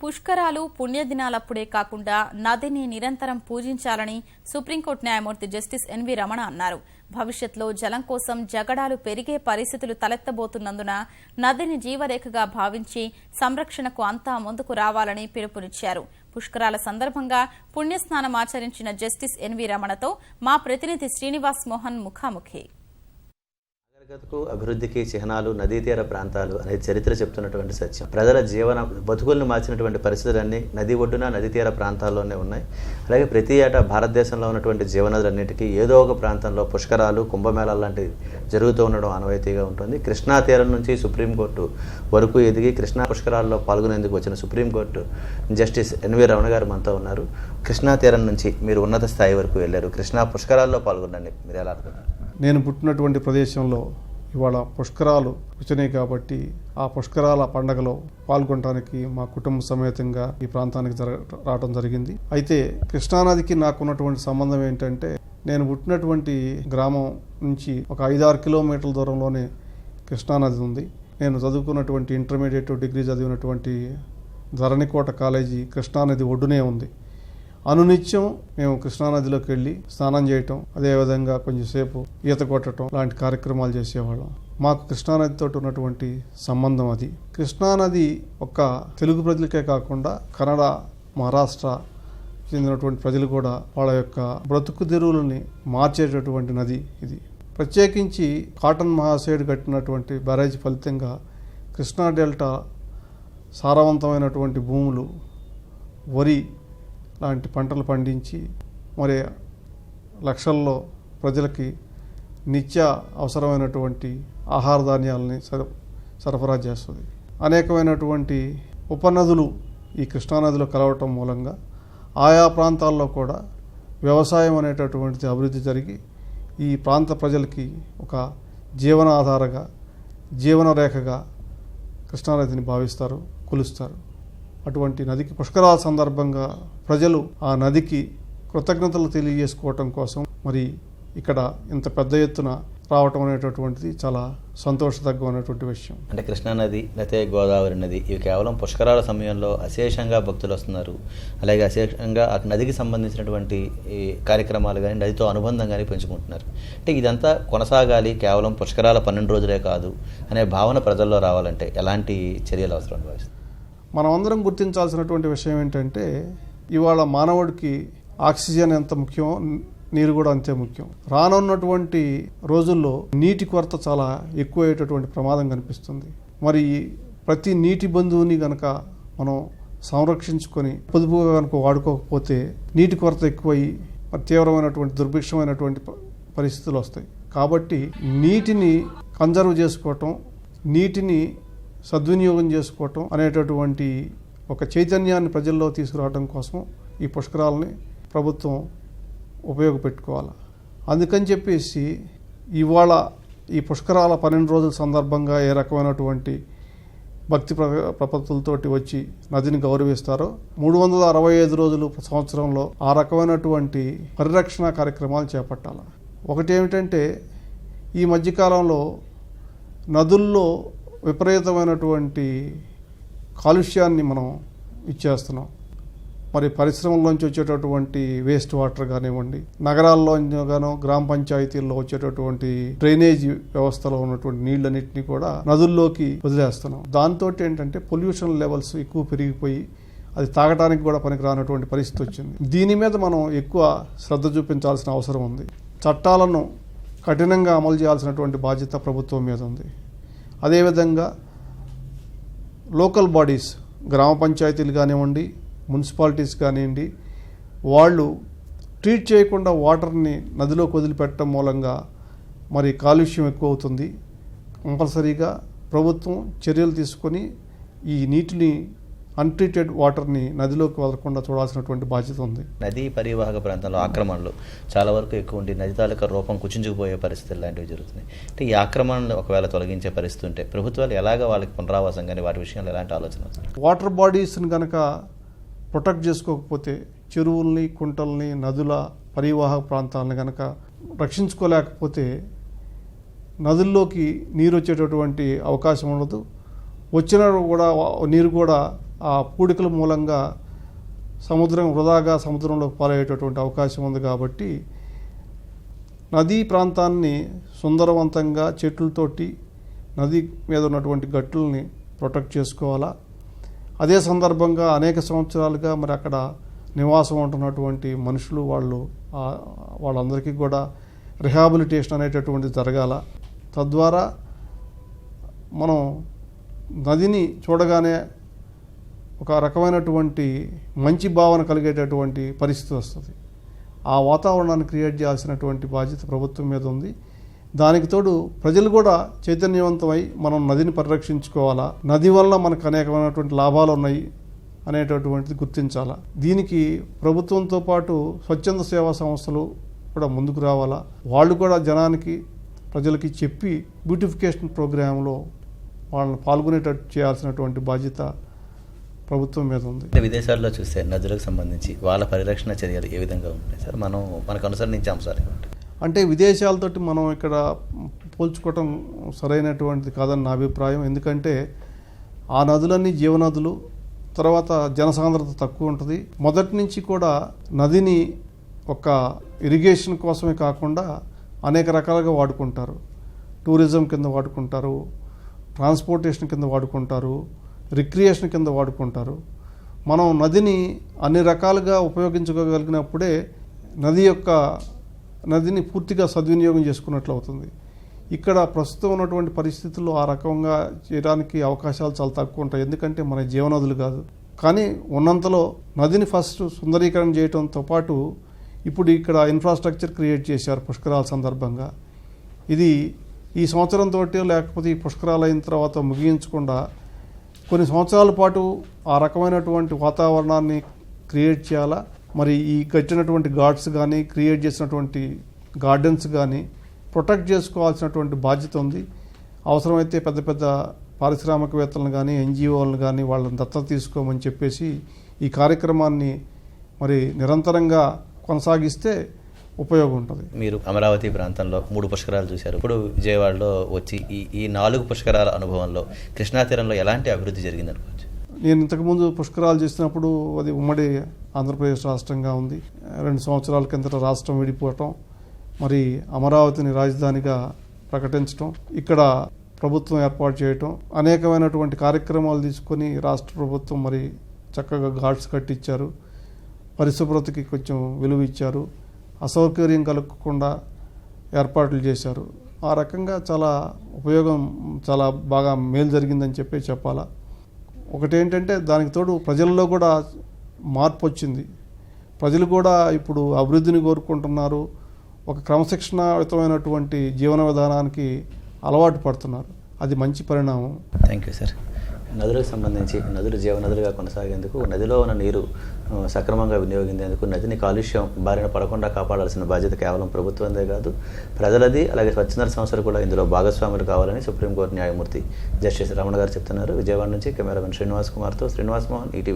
పుష్కరాలు పుణ్యదినాలప్పుడే కాకుండా నదిని నిరంతరం పూజించాలని సుప్రీంకోర్టు న్యాయమూర్తి జస్టిస్ ఎన్వి రమణ అన్నారు. భవిష్యత్తులో జలం కోసం జగడాలు పెరిగే పరిస్థితులు తలెత్తబోతున్నందున నదిని జీవరేఖగా భావించి సంరక్షణకు అంతా ముందుకు రావాలని పిలుపునిచ్చారు. పుష్కరాల సందర్భంగా పుణ్యస్నానం ఆచరించిన జస్టిస్ ఎన్వి రమణతో మా ప్రతినిధి శ్రీనివాస్ మోహన్ ముఖాముఖి. అభివృద్ధికి చిహ్నాలు నదీ తీర ప్రాంతాలు అనే చరిత్ర చెప్తున్నటువంటి సత్యం. ప్రజల బతుకులను మార్చినటువంటి పరిస్థితులన్నీ నది ఒడ్డున నదీ తీర ప్రాంతాల్లోనే ఉన్నాయి. అలాగే ప్రతి ఏటా భారతదేశంలో ఉన్నటువంటి జీవనదులన్నిటికీ ఏదో ఒక ప్రాంతంలో పుష్కరాలు కుంభమేళాలు లాంటివి జరుగుతూ ఉండడం ఆనవాయితీగా ఉంటుంది. కృష్ణా తీరం నుంచి సుప్రీంకోర్టు వరకు ఎదిగి కృష్ణా పుష్కరాల్లో పాల్గొనేందుకు వచ్చిన సుప్రీంకోర్టు జస్టిస్ ఎన్వి రమణ గారు మనతో ఉన్నారు. కృష్ణా తీరం నుంచి మీరు ఉన్నత స్థాయి వరకు వెళ్ళారు. కృష్ణా పుష్కరాల్లో పాల్గొనండి, మీరు ఎలా అనుకున్నారు? నేను పుట్టినటువంటి ప్రదేశంలో ఇవాళ పుష్కరాలు వచ్చినాయి కాబట్టి ఆ పుష్కరాల పండగలో పాల్గొనడానికి మా కుటుంబ సమేతంగా ఈ ప్రాంతానికి రావడం జరిగింది. అయితే కృష్ణానదికి నాకున్నటువంటి సంబంధం ఏంటంటే, నేను పుట్టినటువంటి గ్రామం నుంచి ఒక 5-6 కిలోమీటర్ల దూరంలోనే కృష్ణానది ఉంది. నేను చదువుకున్నటువంటి ఇంటర్మీడియట్ డిగ్రీ చదివినటువంటి ధరణికోట కాలేజీ కృష్ణానది ఒడ్డునే ఉంది. అనునిత్యం మేము కృష్ణానదిలోకి వెళ్ళి స్నానం చేయటం, అదేవిధంగా కొంచెంసేపు ఈత కొట్టడం లాంటి కార్యక్రమాలు చేసేవాళ్ళం. మాకు కృష్ణానదితో ఉన్నటువంటి సంబంధం అది. కృష్ణానది ఒక్క తెలుగు ప్రజలకే కాకుండా కన్నడ, మహారాష్ట్ర చెందినటువంటి ప్రజలు కూడా వాళ్ళ యొక్క బ్రతుకు తెరువులని మార్చేటటువంటి నది ఇది. ప్రత్యేకించి కాటన్ మహాసేడు కట్టినటువంటి బ్యారేజ్ ఫలితంగా కృష్ణా డెల్టా సారవంతమైనటువంటి భూములు, వరి లాంటి పంటలు పండించి మరి లక్షల్లో ప్రజలకి నిత్య అవసరమైనటువంటి ఆహార ధాన్యాలని సరఫరా చేస్తుంది. అనేకమైనటువంటి ఉపనదులు ఈ కృష్ణానదిలో కలవటం మూలంగా ఆయా ప్రాంతాల్లో కూడా వ్యవసాయం అనేటటువంటిది అభివృద్ధి జరిగి ఈ ప్రాంత ప్రజలకి ఒక జీవనాధారగా, జీవనరేఖగా కృష్ణానదిని భావిస్తారు, కొలుస్తారు. అటువంటి నదికి పుష్కరాల సందర్భంగా ప్రజలు ఆ నదికి కృతజ్ఞతలు తెలియజేసుకోవటం కోసం మరి ఇక్కడ ఇంత పెద్ద ఎత్తున రావటం అనేటటువంటిది చాలా సంతోషదగ్గమైనటువంటి విషయం. అంటే కృష్ణానది లేకపోతే గోదావరి నది ఇవి కేవలం పుష్కరాల సమయంలో అశేషంగా భక్తులు వస్తున్నారు. అలాగే అశేషంగా ఆ నదికి సంబంధించినటువంటి కార్యక్రమాలు కానీ నదితో అనుబంధం కానీ పెంచుకుంటున్నారు. అంటే ఇదంతా కొనసాగాలి, కేవలం పుష్కరాల 12 రోజులే కాదు అనే భావన ప్రజల్లో రావాలంటే ఎలాంటి చర్యలు అవసరం భావిస్తారు? మనం అందరం గుర్తించాల్సినటువంటి విషయం ఏంటంటే, ఇవాళ మానవుడికి ఆక్సిజన్ ఎంత ముఖ్యమో నీరు కూడా అంతే ముఖ్యం. రానున్నటువంటి రోజుల్లో నీటి కొరత చాలా ఎక్కువయ్యేటటువంటి ప్రమాదం కనిపిస్తుంది. మరి ప్రతి నీటి బంధువుని గనక మనం సంరక్షించుకొని పొదుపుగా కనుక వాడుకోకపోతే నీటి కొరత ఎక్కువయ్యి మరి తీవ్రమైనటువంటి దుర్భిక్షమైనటువంటి పరిస్థితులు వస్తాయి. కాబట్టి నీటిని కన్జర్వ్ చేసుకోవటం, నీటిని సద్వినియోగం చేసుకోవటం అనేటటువంటి ఒక చైతన్యాన్ని ప్రజల్లో తీసుకురావడం కోసం ఈ పుష్కరాలని ప్రభుత్వం ఉపయోగపెట్టుకోవాలి. అందుకని చెప్పేసి ఇవాళ ఈ పుష్కరాల 12 రోజుల సందర్భంగా ఏ రకమైనటువంటి భక్తి ప్రపత్తులతోటి వచ్చి నదిని గౌరవిస్తారో 365 రోజులు సంవత్సరంలో ఆ రకమైనటువంటి పరిరక్షణ కార్యక్రమాలు చేపట్టాలి. ఒకటి ఏమిటంటే, ఈ మధ్యకాలంలో నదుల్లో విపరీతమైనటువంటి కాలుష్యాన్ని మనం ఇచ్చేస్తున్నాం. మరి పరిశ్రమల్లోంచి వచ్చేటటువంటి వేస్ట్ వాటర్ కానివ్వండి, నగరాల్లోగానో గ్రామ పంచాయతీల్లో వచ్చేటటువంటి డ్రైనేజ్ వ్యవస్థలో ఉన్నటువంటి నీళ్ళన్నింటినీ కూడా నదుల్లోకి వదిలేస్తున్నాం. దాంతో ఏంటంటే పొల్యూషన్ లెవెల్స్ ఎక్కువ పెరిగిపోయి అది తాగడానికి కూడా పనికిరానటువంటి పరిస్థితి వచ్చింది. దీని మీద మనం ఎక్కువ శ్రద్ధ చూపించాల్సిన అవసరం ఉంది. చట్టాలను కఠినంగా అమలు చేయాల్సినటువంటి బాధ్యత ప్రభుత్వం మీద ఉంది. అదేవిధంగా లోకల్ బాడీస్, గ్రామ పంచాయతీలు కానివ్వండి, మున్సిపాలిటీస్ కానివ్వండి, వాళ్ళు ట్రీట్ చేయకుండా వాటర్ని నదిలోకి వదిలిపెట్టడం మూలంగా మరి కాలుష్యం ఎక్కువ అవుతుంది. కంపల్సరీగా ప్రభుత్వం చర్యలు తీసుకొని ఈ నీటిని అన్ట్రీటెడ్ వాటర్ని నదిలోకి వదలకుండా చూడాల్సినటువంటి బాధ్యత ఉంది. నదీ పరివాహక ప్రాంతంలో ఆక్రమణలు చాలా వరకు ఎక్కువ ఉండి నది తాలూకా రూపం కుచించుకుపోయే పరిస్థితులు లాంటివి జరుగుతున్నాయి. అంటే ఈ ఆక్రమణను ఒకవేళ తొలగించే పరిస్థితి ఉంటే ప్రభుత్వాలు ఎలాగా వాళ్ళకి పునరావాసం కానీ వాటి విషయంలో ఎలాంటి ఆలోచన? వాటర్ బాడీస్ని కనుక ప్రొటెక్ట్ చేసుకోకపోతే, చెరువుల్ని, కుంటల్ని, నదుల పరివాహక ప్రాంతాలను కనుక రక్షించుకోలేకపోతే నదుల్లోకి నీరు వచ్చేటటువంటి అవకాశం ఉండదు. వచ్చిన కూడా నీరు కూడా ఆ పూడికల మూలంగా వృధాగా సముద్రంలో పాలయ్యేటటువంటి అవకాశం ఉంది. కాబట్టి నదీ ప్రాంతాన్ని సుందరవంతంగా చెట్లతోటి నది మీద ఉన్నటువంటి గట్టుల్ని ప్రొటెక్ట్ చేసుకోవాలా. అదే సందర్భంగా అనేక సంవత్సరాలుగా మరి అక్కడ నివాసం ఉంటున్నటువంటి మనుషులు వాళ్ళందరికీ కూడా రిహాబిలిటేషన్ అనేటటువంటిది జరగాల. తద్వారా మనం నదిని చూడగానే ఒక రకమైనటువంటి మంచి భావన కలిగేటటువంటి పరిస్థితి వస్తుంది. ఆ వాతావరణాన్ని క్రియేట్ చేయాల్సినటువంటి బాధ్యత ప్రభుత్వం మీద ఉంది. దానికి తోడు ప్రజలు కూడా చైతన్యవంతమై మనం నదిని పరిరక్షించుకోవాలా, నది వల్ల మనకు అనేకమైనటువంటి లాభాలు ఉన్నాయి అనేటటువంటిది గుర్తించాలా. దీనికి ప్రభుత్వంతో పాటు స్వచ్ఛంద సేవా సంస్థలు కూడా ముందుకు రావాలా. వాళ్ళు కూడా ప్రజలకి చెప్పి బ్యూటిఫికేషన్ ప్రోగ్రాంలో వాళ్ళని పాల్గొనేటట్టు చేయాల్సినటువంటి బాధ్యత ప్రభుత్వం మీద ఉంది. విదేశాల్లో చూస్తే నదులకు సంబంధించి వాళ్ళ పరిరక్షణ చర్యలు ఏ విధంగా ఉంటాయి సార్? మనకు అనుసరించే అంశాలు అంటే విదేశాలతోటి మనం ఇక్కడ పోల్చుకోవటం సరైనటువంటిది కాదని నా అభిప్రాయం. ఎందుకంటే ఆ నదులన్నీ జీవనదులు, తర్వాత జనసాంద్రత తక్కువ ఉంటుంది. మొదటి నుంచి కూడా నదిని ఒక ఇరిగేషన్ కోసమే కాకుండా అనేక రకాలుగా వాడుకుంటారు. టూరిజం కింద వాడుకుంటారు, ట్రాన్స్పోర్టేషన్ కింద వాడుకుంటారు, రిక్రియేషన్ కింద వాడుకుంటారు. మనం నదిని అన్ని రకాలుగా ఉపయోగించుకోగలిగినప్పుడే నదిని పూర్తిగా సద్వినియోగం చేసుకున్నట్లు అవుతుంది. ఇక్కడ ప్రస్తుతం ఉన్నటువంటి పరిస్థితుల్లో ఆ రకంగా చేయడానికి అవకాశాలు చాలా తక్కువ ఉంటాయి. ఎందుకంటే మన జీవనదులు కాదు. కానీ ఉన్నంతలో నదిని ఫస్ట్ సుందరీకరణ చేయడంతో పాటు ఇప్పుడు ఇక్కడ ఇన్ఫ్రాస్ట్రక్చర్ క్రియేట్ చేశారు పుష్కరాల సందర్భంగా. ఇది ఈ సంవత్సరంతో లేకపోతే ఈ పుష్కరాలు అయిన తర్వాత ముగించకుండా కొన్ని సంవత్సరాల పాటు ఆ రకమైనటువంటి వాతావరణాన్ని క్రియేట్ చేయాలా. మరి ఈ కట్టినటువంటి ఘాట్స్ కానీ క్రియేట్ చేసినటువంటి గార్డెన్స్ కానీ ప్రొటెక్ట్ చేసుకోవాల్సినటువంటి బాధ్యత ఉంది. అవసరమైతే పెద్ద పెద్ద పారిశ్రామికవేత్తలను కానీ ఎన్జిఓలను కానీ వాళ్ళని దత్తత తీసుకోమని చెప్పేసి ఈ కార్యక్రమాన్ని మరి నిరంతరంగా కొనసాగిస్తే ఉపయోగం ఉంటుంది. మీరు అమరావతి ప్రాంతంలో 3 పుష్కరాలు చూశారు. ఇప్పుడు విజయవాడలో వచ్చి ఈ 4 పుష్కరాల అనుభవంలో కృష్ణా తీరంలో ఎలాంటి అభివృద్ధి జరిగింది అనుకోవచ్చు? నేను ఇంతకుముందు పుష్కరాలు చేసినప్పుడు అది ఉమ్మడి ఆంధ్రప్రదేశ్ రాష్ట్రంగా ఉంది. 2 సంవత్సరాల కిందట రాష్ట్రం విడిపోవటం, మరి అమరావతిని రాజధానిగా ప్రకటించడం, ఇక్కడ ప్రభుత్వం ఏర్పాటు చేయటం, అనేకమైనటువంటి కార్యక్రమాలు తీసుకొని రాష్ట్ర ప్రభుత్వం మరి చక్కగా ఘాట్స్ కట్టించారు, పరిశుభ్రతకి కొంచెం విలువ ఇచ్చారు, అసౌకర్యం కలగకుండా ఏర్పాట్లు చేశారు. ఆ రకంగా చాలా బాగా మేలు జరిగిందని చెప్పాలా. ఒకటేంటంటే దానికి తోడు ప్రజల్లో కూడా మార్పు వచ్చింది. ప్రజలు కూడా ఇప్పుడు అభివృద్ధిని కోరుకుంటున్నారు, ఒక క్రమశిక్షణాయుతమైనటువంటి జీవన విధానానికి అలవాటు పడుతున్నారు. అది మంచి పరిణామం. Thank you sir. నదులకు సంబంధించి నదులు జీవనదులుగా కొనసాగేందుకు నదిలో ఉన్న నీరు సక్రమంగా వినియోగించేందుకు నదిని కాలుష్యం బారిన పడకుండా కాపాడాల్సిన బాధ్యత కేవలం ప్రభుత్వందే కాదు, ప్రజలది. అలాగే స్వచ్ఛంద సంస్థలు కూడా ఇందులో భాగస్వాములు కావాలని సుప్రీంకోర్టు న్యాయమూర్తి జస్టిస్ రమణ గారు చెప్తున్నారు. విజయవాడ నుంచి కెమెరామెన్ శ్రీనివాస్ కుమార్తో శ్రీనివాస్ మోహన్, ఈటీవీ.